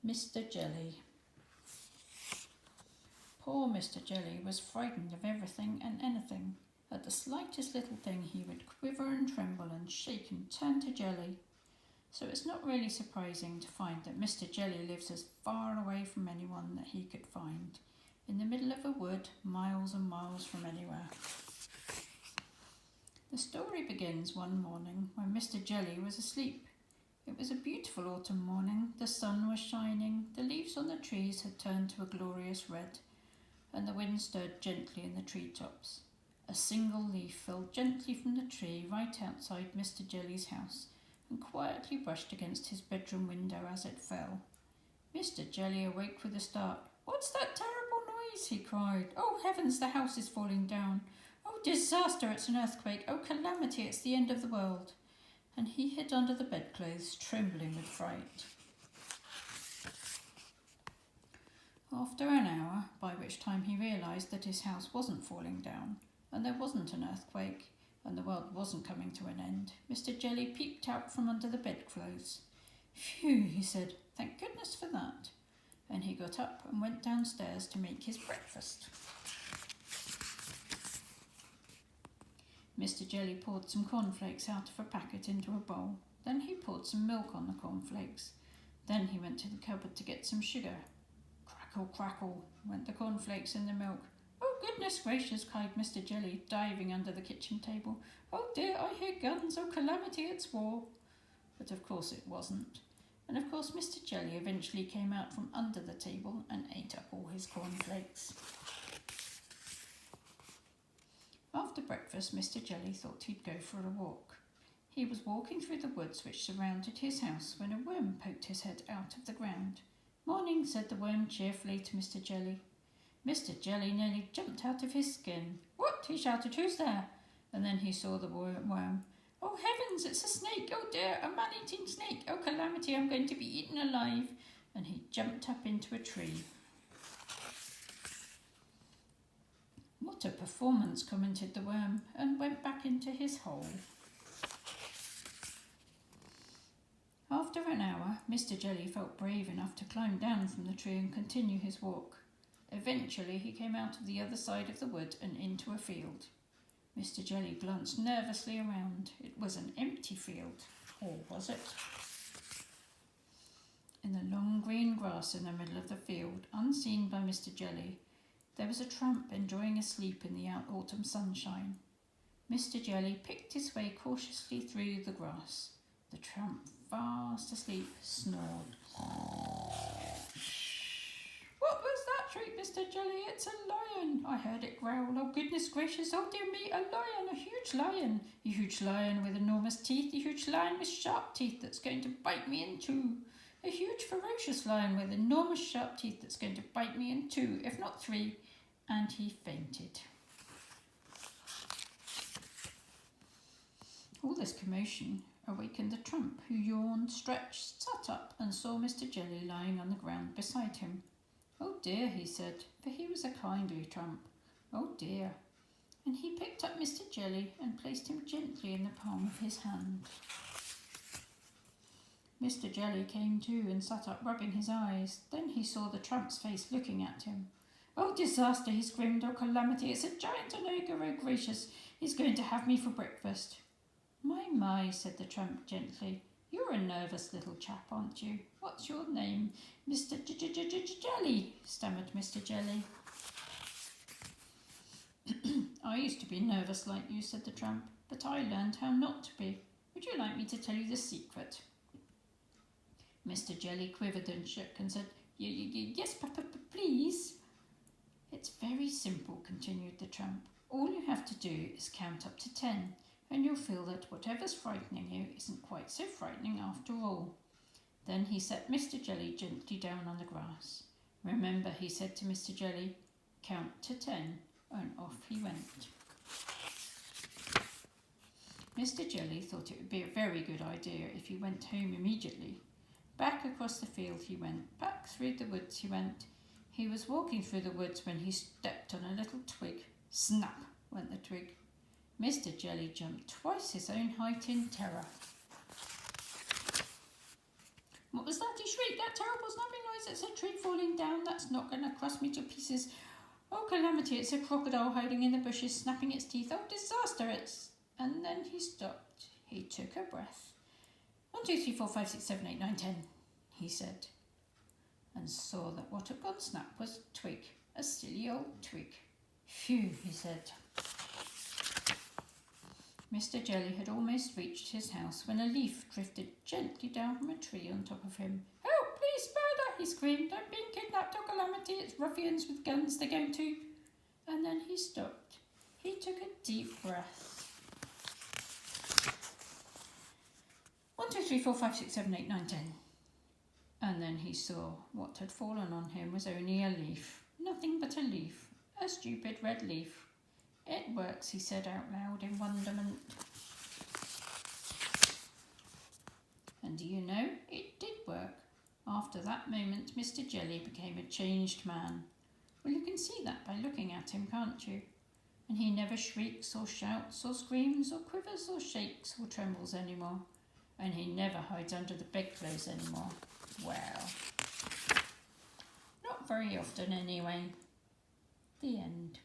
Mr. Jelly. Poor Mr. Jelly was frightened of everything and anything. At the slightest little thing he would quiver and tremble and shake and turn to jelly. So it's not really surprising to find that Mr. Jelly lives as far away from anyone that he could find, in the middle of a wood, miles and miles from anywhere. The story begins one morning when Mr. Jelly was asleep. It was a beautiful autumn morning. The sun was shining, the leaves on the trees had turned to a glorious red, and the wind stirred gently in the treetops. A single leaf fell gently from the tree right outside Mr. Jelly's house and quietly brushed against his bedroom window as it fell. Mr. Jelly awoke with a start. "What's that terrible noise?" he cried. "Oh heavens, the house is falling down. Oh disaster, it's an earthquake. Oh calamity, it's the end of the world." And he hid under the bedclothes, trembling with fright. After an hour, by which time he realised that his house wasn't falling down, and there wasn't an earthquake, and the world wasn't coming to an end, Mr. Jelly peeped out from under the bedclothes. "Phew," he said, "thank goodness for that." And he got up and went downstairs to make his breakfast. Mr. Jelly poured some cornflakes out of a packet into a bowl. Then he poured some milk on the cornflakes. Then he went to the cupboard to get some sugar. Crackle, crackle, went the cornflakes in the milk. "Oh, goodness gracious," cried Mr. Jelly, diving under the kitchen table. "Oh dear, I hear guns. Oh, calamity, it's war." But of course it wasn't. And of course Mr. Jelly eventually came out from under the table and ate up all his cornflakes. After breakfast, Mr. Jelly thought he'd go for a walk. He was walking through the woods which surrounded his house when a worm poked his head out of the ground. "Morning," said the worm cheerfully to Mr. Jelly. Mr. Jelly nearly jumped out of his skin. "What?" he shouted. "Who's there?" And then he saw the worm. "Oh heavens, it's a snake! Oh dear, a man-eating snake! Oh calamity, I'm going to be eaten alive!" And he jumped up into a tree. "What a performance," commented the worm, and went back into his hole. After an hour, Mr. Jelly felt brave enough to climb down from the tree and continue his walk. Eventually he came out of the other side of the wood and into a field. Mr. Jelly glanced nervously around. It was an empty field. Or was it? In the long green grass in the middle of the field, unseen by Mr. Jelly, there was a tramp enjoying a sleep in the autumn sunshine. Mr. Jelly picked his way cautiously through the grass. The tramp, fast asleep, snored. "What was that?" shrieked Mr. Jelly. "It's a lion." "I heard it growl." "Oh goodness gracious, oh dear me, a lion, a huge lion with enormous teeth, a huge lion with sharp teeth that's going to bite me in two. A huge ferocious lion with enormous sharp teeth that's going to bite me in two, if not three." And he fainted. All this commotion awakened the tramp, who yawned, stretched, sat up, and saw Mr. Jelly lying on the ground beside him. "Oh dear," he said, for he was a kindly tramp. "Oh dear." And he picked up Mr. Jelly and placed him gently in the palm of his hand. Mr. Jelly came to and sat up, rubbing his eyes. Then he saw the tramp's face looking at him. "Oh disaster," he screamed. "Oh calamity, it's a giant ogre, oh gracious, he's going to have me for breakfast." My, said the tramp gently. "You're a nervous little chap, aren't you? What's your name?" "Mr. Jelly," stammered Mr. Jelly. "I used to be nervous like you," said the tramp, "but I learned how not to be. Would you like me to tell you the secret?" Mr. Jelly quivered and shook and said, "Yes, please." "It's very simple," continued the tramp. "All you have to do is count up to 10, and you'll feel that whatever's frightening you isn't quite so frightening after all." Then he set Mr. Jelly gently down on the grass. "Remember," he said to Mr. Jelly, "count to 10, and off he went." Mr. Jelly thought it would be a very good idea if he went home immediately. Back across the field he went, back through the woods he went. He was walking through the woods when he stepped on a little twig. Snap went the twig. Mr. Jelly jumped twice his own height in terror. "What was that?" he shrieked. "That terrible snapping noise it's a tree falling down. That's not going to crush me to pieces. Oh, calamity, it's a crocodile hiding in the bushes, snapping its teeth. Oh, disaster, it's... And then he stopped. He took a breath. 1, 2, 3, 4, 5, 6, 7, 8, 9, 10, he said, and saw that what had gone snap was a twig, a silly old twig. Phew, he said. Mr. Jelly had almost reached his house when a leaf drifted gently down from a tree on top of him. Help, please, Spider, he screamed. I'm being kidnapped, oh calamity, it's ruffians with guns they're going to... And then he stopped. He took a deep breath. 1, 2, 3, 4, 5, 6, 7, 8, 9, 10. And then he saw what had fallen on him was only a leaf. Nothing but a leaf. A stupid red leaf. It works, he said out loud in wonderment. And do you know, it did work. After that moment, Mr. Jelly became a changed man. Well, you can see that by looking at him, can't you? And he never shrieks or shouts or screams or quivers or shakes or trembles anymore. And he never hides under the bedclothes anymore. Well, not very often anyway. The end.